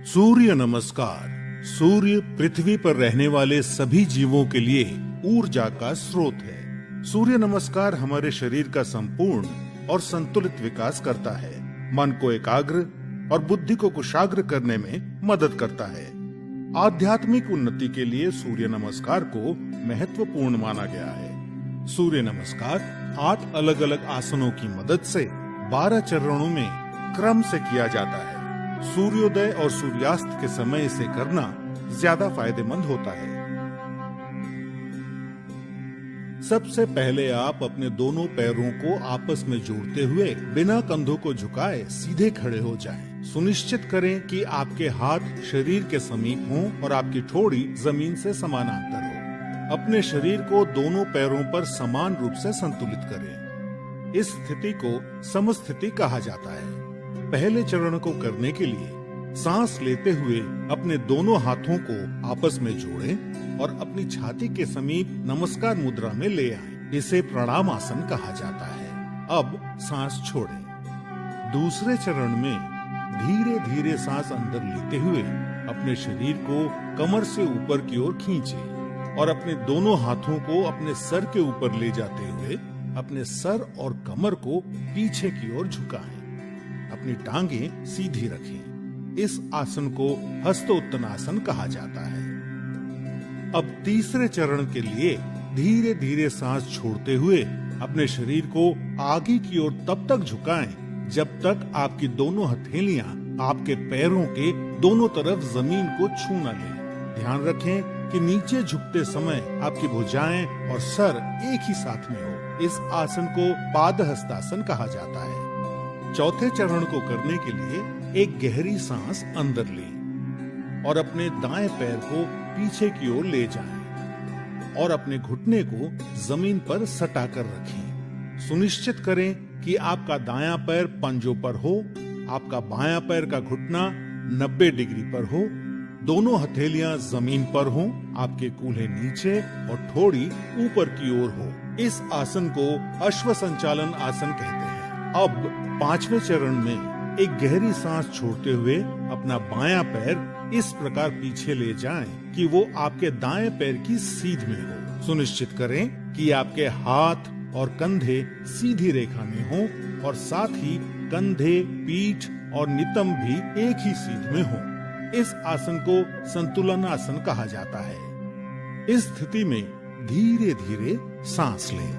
सूर्य नमस्कार। सूर्य पृथ्वी पर रहने वाले सभी जीवों के लिए ऊर्जा का स्रोत है। सूर्य नमस्कार हमारे शरीर का संपूर्ण और संतुलित विकास करता है, मन को एकाग्र और बुद्धि को कुशाग्र करने में मदद करता है। आध्यात्मिक उन्नति के लिए सूर्य नमस्कार को महत्वपूर्ण माना गया है। सूर्य नमस्कार 8 अलग अलग आसनों की मदद से 12 चरणों में क्रम से किया जाता है। सूर्योदय और सूर्यास्त के समय इसे करना ज्यादा फायदेमंद होता है। सबसे पहले आप अपने दोनों पैरों को आपस में जोड़ते हुए बिना कंधों को झुकाए सीधे खड़े हो जाएं। सुनिश्चित करें कि आपके हाथ शरीर के समीप हों और आपकी ठोड़ी जमीन से समानांतर हो। अपने शरीर को दोनों पैरों पर समान रूप से संतुलित करें। इस स्थिति को समस्थिति कहा जाता है। पहले चरण को करने के लिए सांस लेते हुए अपने दोनों हाथों को आपस में जोड़ें और अपनी छाती के समीप नमस्कार मुद्रा में ले आएं। इसे प्रणाम आसन कहा जाता है। अब सांस छोड़ें। दूसरे चरण में धीरे धीरे सांस अंदर लेते हुए अपने शरीर को कमर से ऊपर की ओर खींचें और अपने दोनों हाथों को अपने सर के ऊपर ले जाते हुए अपने सर और कमर को पीछे की ओर झुकाएं। अपनी टांगें सीधी रखें। इस आसन को हस्तोत्तनासन कहा जाता है। अब तीसरे चरण के लिए धीरे धीरे सांस छोड़ते हुए अपने शरीर को आगे की ओर तब तक झुकाएं जब तक आपकी दोनों हथेलियां आपके पैरों के दोनों तरफ जमीन को छू न लें। ध्यान रखें कि नीचे झुकते समय आपकी भुजाएं और सर एक ही साथ में हो। इस आसन को पादहस्तासन कहा जाता है। चौथे चरण को करने के लिए एक गहरी सांस अंदर लें और अपने दाएं पैर को पीछे की ओर ले जाएं और अपने घुटने को जमीन पर सटा कर रखें। सुनिश्चित करें कि आपका दायां पैर पंजों पर हो, आपका बायां पैर का घुटना 90 डिग्री पर हो, दोनों हथेलियां जमीन पर हों, आपके कूल्हे नीचे और ठोड़ी ऊपर की ओर हो। इस आसन को अश्व संचालन आसन कहते हैं। अब पांचवें चरण में एक गहरी सांस छोड़ते हुए अपना बायां पैर इस प्रकार पीछे ले जाएं कि वो आपके दाएं पैर की सीध में हो। सुनिश्चित करें कि आपके हाथ और कंधे सीधी रेखा में हों और साथ ही कंधे, पीठ और नितंब भी एक ही सीध में हों। इस आसन को संतुलन आसन कहा जाता है। इस स्थिति में धीरे धीरे सांस लें।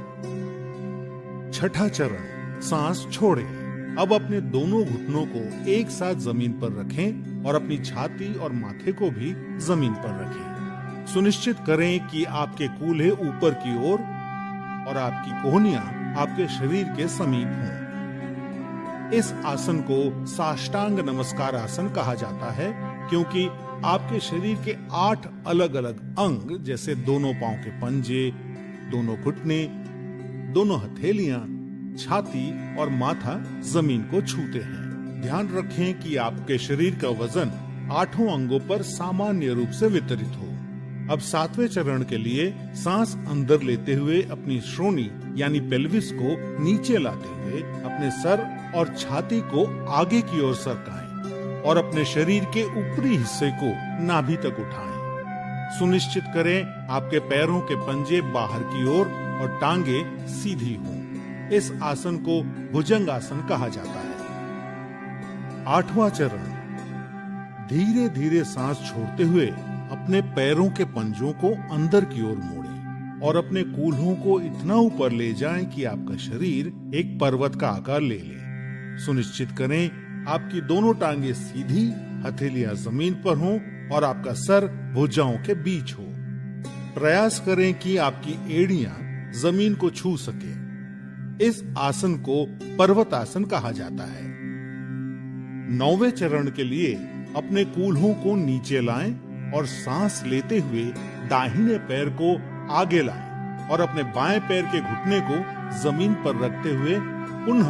छठा चरण, सांस छोड़ें। अब अपने दोनों घुटनों को एक साथ जमीन पर रखें और अपनी छाती और माथे को भी जमीन पर रखें। सुनिश्चित करें कि आपके कूल्हे ऊपर की ओर और आपकी कोहनियां आपके शरीर के समीप हों। इस आसन को साष्टांग नमस्कार आसन कहा जाता है क्योंकि आपके शरीर के 8 अलग अलग अंग जैसे दोनों पांव के पंजे, दोनों घुटने, दोनों हथेलियां, छाती और माथा जमीन को छूते हैं। ध्यान रखें कि आपके शरीर का वजन 8 अंगों पर सामान्य रूप से वितरित हो। अब 7वें चरण के लिए सांस अंदर लेते हुए अपनी श्रोणी यानी पेल्विस को नीचे लाते हुए अपने सर और छाती को आगे की ओर सरकाएं और अपने शरीर के ऊपरी हिस्से को नाभि तक उठाएं। सुनिश्चित करें आपके पैरों के पंजे बाहर की ओर और टांगे सीधी हों। इस आसन को भुजंग आसन कहा जाता है। 8वां चरण, धीरे धीरे सांस छोड़ते हुए अपने पैरों के पंजों को अंदर की ओर मोड़ें और अपने कूल्हों को इतना ऊपर ले जाएं कि आपका शरीर एक पर्वत का आकार ले ले। सुनिश्चित करें आपकी दोनों टांगे सीधी, हथेलियां जमीन पर हों और आपका सर भुजाओं के बीच हो। प्रयास करें कि आपकी एड़ियां जमीन को छू सके। इस आसन को पर्वतासन कहा जाता है। 9वें चरण के लिए अपने कूल्हों को नीचे लाएं और सांस लेते हुए दाहिने पैर को आगे लाएं और अपने बाएं पैर के घुटने को जमीन पर रखते हुए पुनः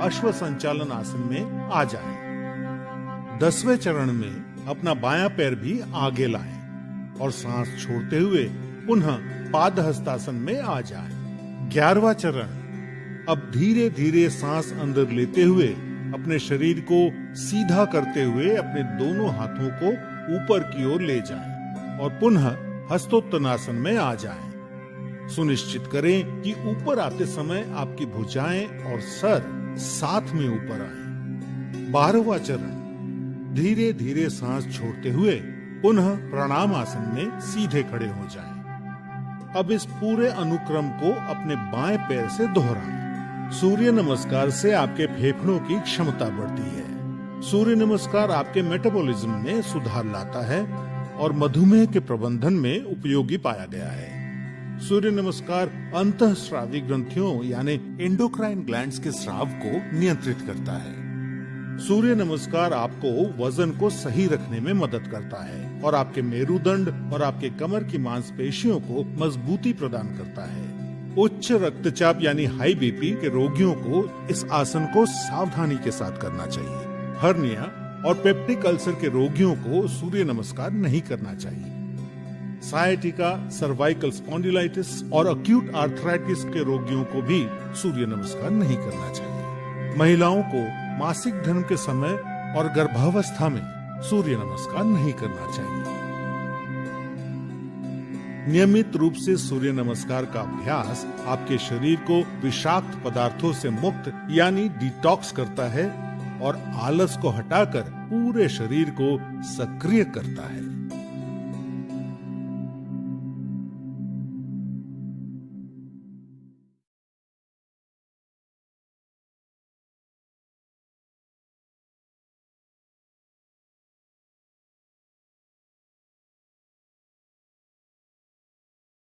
अश्व संचालन आसन में आ जाएं। 10वें चरण में अपना बायां पैर भी आगे लाएं और सांस छोड़ते हुए पुनः पादहस्तासन में आ जाएं। 11वां चरण, अब धीरे धीरे सांस अंदर लेते हुए अपने शरीर को सीधा करते हुए अपने दोनों हाथों को ऊपर की ओर ले जाएं और पुनः हस्तोत्तनासन में आ जाएं। सुनिश्चित करें कि ऊपर आते समय आपकी भुजाएं और सर साथ में ऊपर आए। 12वां चरण, धीरे धीरे सांस छोड़ते हुए पुनः प्रणाम आसन में सीधे खड़े हो जाएं। अब इस पूरे अनुक्रम को अपने बाएं पैर से दोहराएं। सूर्य नमस्कार से आपके फेफड़ों की क्षमता बढ़ती है। सूर्य नमस्कार आपके मेटाबॉलिज्म में सुधार लाता है और मधुमेह के प्रबंधन में उपयोगी पाया गया है। सूर्य नमस्कार अंतःस्रावी ग्रंथियों यानी एंडोक्राइन ग्लैंड्स के स्राव को नियंत्रित करता है। सूर्य नमस्कार आपको वजन को सही रखने में मदद करता है और आपके मेरुदंड और आपके कमर की मांसपेशियों को मजबूती प्रदान करता है। उच्च रक्तचाप यानी हाई बीपी के रोगियों को इस आसन को सावधानी के साथ करना चाहिए। हर्निया और पेप्टिक अल्सर के रोगियों को सूर्य नमस्कार नहीं करना चाहिए। सायटिका, सर्वाइकल स्पॉन्डिलाइटिस और अक्यूट आर्थराइटिस के रोगियों को भी सूर्य नमस्कार नहीं करना चाहिए। महिलाओं को मासिक धर्म के समय और गर्भावस्था में सूर्य नमस्कार नहीं करना चाहिए। नियमित रूप से सूर्य नमस्कार का अभ्यास आपके शरीर को विषाक्त पदार्थों से मुक्त यानी डिटॉक्स करता है और आलस को हटाकर पूरे शरीर को सक्रिय करता है।